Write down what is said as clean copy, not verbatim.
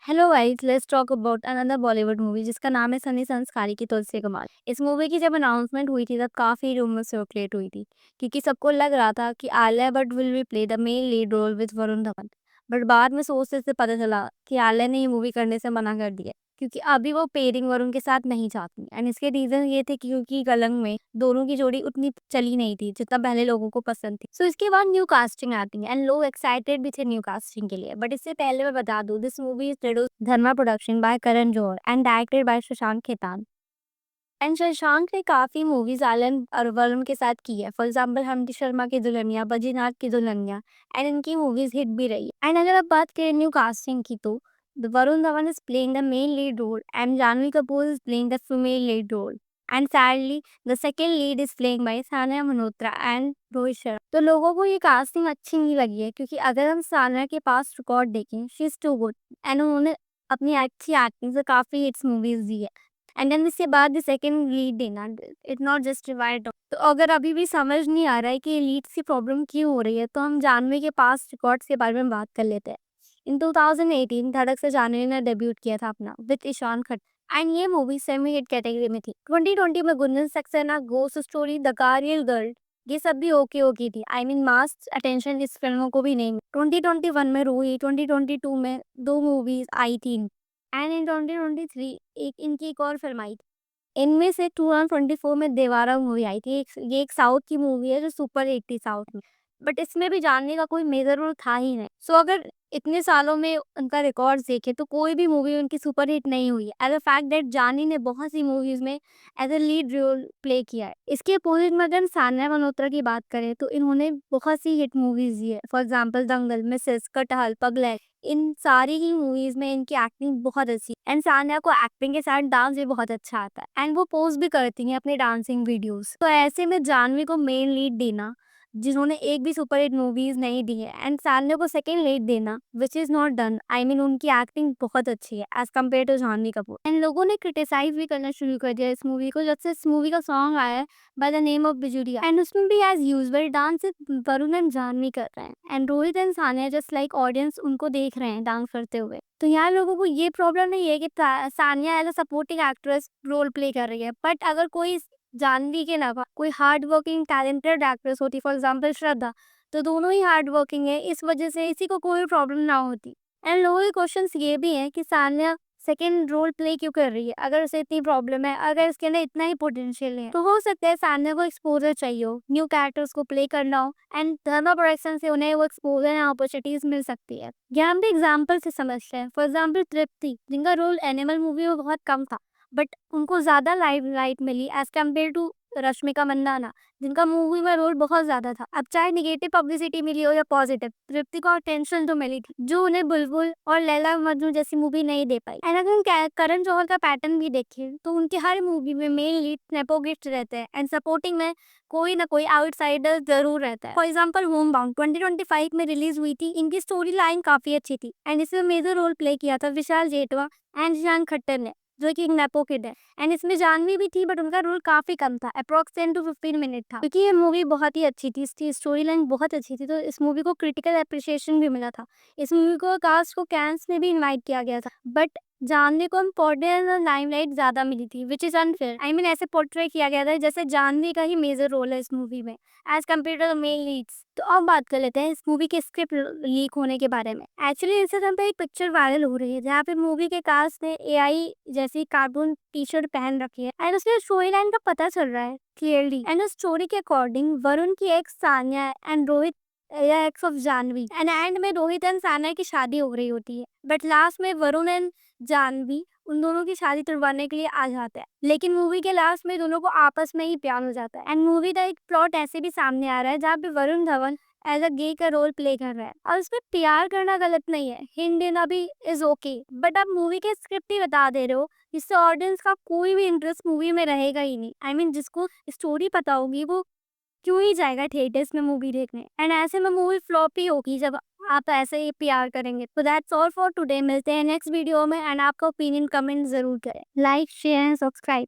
Hello guys, let's talk about another Bollywood movie जिसका नाम है सनी संस्कारी की तुलसी के माला। इस मूवी की जब अनाउंसमेंट हुई थी तब काफी रूमर सर्कुलेट हुई थी क्योंकि सबको लग रहा था कि Alia Bhatt will be play the main lead role with Varun Dhawan. But बाद में सोचने से पता चला कि आलिया ने ये मूवी करने से मना कर दिया क्योंकि अभी वो पेयरिंग वरुण के साथ नहीं चाहती एंड इसके रीजन ये थे क्योंकि कलंक में दोनों की जोड़ी उतनी चली नहीं थी जितना पहले लोगों को पसंद थी। सो इसके बाद न्यू कास्टिंग आती है एंड लोग एक्साइटेड भी थे न्यू कास्टिंग के लिए। बट इससे पहले मैं बता दूं, this movie is produced Dharma production by Karan Johar and directed by Shashank Khetan. And Shashank ने काफी मूवीज आलन और वरुण के साथ की है। फॉर एग्जाम्पल हम्टी शर्मा की दुल्हनिया, बद्रीनाथ की दुल्हनिया एंड इनकी मूवीज हिट भी रही है। एंड अगर आप बात करें न्यू कास्टिंग की तो Varun Dhawan is playing the main lead role and Janhvi Kapoor is playing the female lead role. And sadly, the second lead is playing by Sania Malhotra and Rohit Sharma. तो लोगों को ये कास्टिंग अच्छी नहीं लगी है क्योंकि अगर हम सानिया के पास रिकॉर्ड देखें, she is too good and उन्होंने अपनी अच्छी एक्टिंग से काफी हिट्स मूवीज दी है। एंड देन इसके बाद सेकंड लीड देना इट नॉट जस्टिफाइड। तो अगर अभी भी समझ नहीं आ रहा है कि लीड की प्रॉब्लम क्यों हो रही है तो हम जानवी के पास रिकॉर्ड्स के बारे में बात कर लेते हैं। इन 2018 धड़क से जानवी ने डेब्यूट किया था अपना विद ईशान खट्टर एंड ये मूवी सेमी हिट कैटेगरी में थी। 2020 में Gunjan Saxena, ghost story, the guardian girl, ये सब भी ओके ओके थी। आई मीन मास अटेंशन इस फिल्मों को भी नहीं मिला। 2021 में रूही, 2022 में दो मूवीज आई थी एंड इन 2023 इनकी एक और फिल्म आई थी। इनमें से 2024 में देवारा मूवी आई थी। ये एक साउथ की मूवी है जो सुपर हिट थी साउथ में। बट इसमें भी जानने का कोई मेजर रोल था ही नहीं। सो अगर इतने सालों में उनका रिकॉर्ड्स देखे तो कोई भी मूवी उनकी सुपर हिट नहीं हुई है। As a fact that Janhvi ने बहुत सी मूवीज में as a lead role play किया है। इसके अपोजिट में अगर हम सानिया मल्होत्रा की बात करें तो इन्होंने बहुत सी हिट मूवीज दी है। फॉर एग्जाम्पल दंगल, मिसेस, कटहल, पगलैट, इन सारी ही मूवीज में इनकी एक्टिंग बहुत अच्छी है। एंड सानिया को एक्टिंग के साथ डांस भी बहुत अच्छा आता है एंड वो पोस्ट भी करती हैं अपने डांसिंग वीडियोस। तो ऐसे में जानवी को मेन लीड देना जिन्होंने एक भी सुपर हिट मूवीज नहीं दी है एंड सानिया को सेकंड लीड देना which is not done. I mean उनकी एक्टिंग बहुत अच्छी है as compare to Janhvi Kapoor. And लोगों ने क्रिटिसाइज भी करना शुरू कर दिया इस मूवी को जब से इस मूवी का सॉन्ग आया है by the name of Bijuria and उसमें भी as usual dance Varun and Janhvi कर रहे हैं and Rohit and Sania just like audience उनको देख रहे हैं डांस करते हुए। तो यहाँ लोगों को ये प्रॉब्लम नहीं है कि Sania as a supporting actress role play कर रही है। बट अगर कोई जानवी के अलावा कोई हार्ड वर्किंग टैलेंटेड एक्ट्रेस होती, फॉर एग्जाम्पल श्रद्धा, तो दोनों ही हार्ड वर्किंग है, इस वजह से इसी को कोई प्रॉब्लम ना होती। एंड लोगों के क्वेश्चन ये भी है कि सानिया सेकेंड रोल प्ले क्यों कर रही है अगर उसे इतनी प्रॉब्लम है, अगर इसके अंदर इतना ही पोटेंशियल है। तो हो सकता है सानिया को एक्सपोजर चाहिए हो, न्यू कैरेक्टर्स को प्ले करना हो एंड धर्मा प्रोडक्शन से उन्हें वो एक्सपोजर एंड अपॉर्चुनिटीज मिल सकती है। यहाँ हम भी एग्जाम्पल से समझते हैं। फॉर एग्जाम्पल तृप्ति, जिनका रोल एनिमल मूवी में बहुत कम था बट उनको ज्यादा लाइट मिली as compare to Rashmika Mandanna, जिनका मूवी में रोल बहुत ज्यादा था। अब चाहे निगेटिव पब्लिसिटी मिली हो या पॉजिटिव, तृप्ति को अटेंशन तो मिली थी जो उन्हें बुलबुल और लैला मजनू जैसी मूवी नहीं दे पाई। एंड अगर हम करण जौहर का पैटर्न भी देखें तो उनकी हर मूवी में मेन लीड नेपोगिस्ट रहते हैं एंड सपोर्टिंग में कोई ना कोई आउटसाइडर जरूर रहता है। फॉर एग्जाम्पल होम बाउंड 2025 में रिलीज हुई थी। इनकी स्टोरी लाइन काफी अच्छी थी एंड इसमें मेजर रोल प्ले किया था विशाल जेठवा एंड ईशान खट्टर ने, जो कि एक नेपो किड है। एंड इसमें जानवी भी थी बट उनका रोल काफी कम था, अप्रॉक्स 10 to 15 मिनट था क्योंकि ये मूवी बहुत ही अच्छी थी, इसकी स्टोरी लाइन बहुत अच्छी थी। तो इस मूवी को क्रिटिकल अप्रिसिएशन भी मिला था। इस मूवी को कास्ट को कैंस में भी इनवाइट किया गया था बट जानवी को इम्पोर्टेंस और लाइमलाइट ज्यादा मिली थी which is unfair. I mean ऐसे पोर्ट्रे किया गया था जैसे जानवी का ही मेजर रोल है इस मूवी में as compare to the main leads. तो अब बात कर लेते हैं इस मूवी के स्क्रिप्ट लीक होने के बारे में। एक्चुअली इससे टाइम पे एक पिक्चर वायरल हो रही है जहाँ पे मूवी के कास्ट ने एआई जैसी कार्टून टी शर्ट पहन रखी है एंड उसके स्टोरी लाइन का पता चल रहा है क्लियरली। एंड उस स्टोरी के अकॉर्डिंग वरुण की एक्स सानिया एंड रोहित या एक्स ऑफ जानवी एंड में रोहित एंड सानिया की शादी हो रही होती है बट लास्ट में वरुण एंड जानवी उन दोनों की शादी तुड़वाने के लिए आ जाता है। लेकिन मूवी के लास्ट में दोनों को आपस में ही प्यार हो जाता है एंड मूवी का एक प्लॉट ऐसे भी सामने आ रहा है जहाँ पे वरुण धवन एज अ गे का रोल प्ले कर रहा है और उसमें प्यार करना गलत नहीं है, हिंट देना भी इज ओके। बट आप मूवी के स्क्रिप्ट ही बता दे रहे हो जिससे ऑडियंस का कोई भी इंटरेस्ट मूवी में रहेगा ही नहीं। आई मीन जिसको स्टोरी पता होगी वो क्यों ही जाएगा थिएटर्स में मूवी देखने। एंड ऐसे में मूवी फ्लॉप ही होगी जब आप ऐसे ही प्यार करेंगे। तो दैट्स ऑल फॉर टुडे, मिलते हैं नेक्स्ट वीडियो में एंड आपका ओपिनियन कमेंट जरूर करें, लाइक शेयर एंड सब्सक्राइब।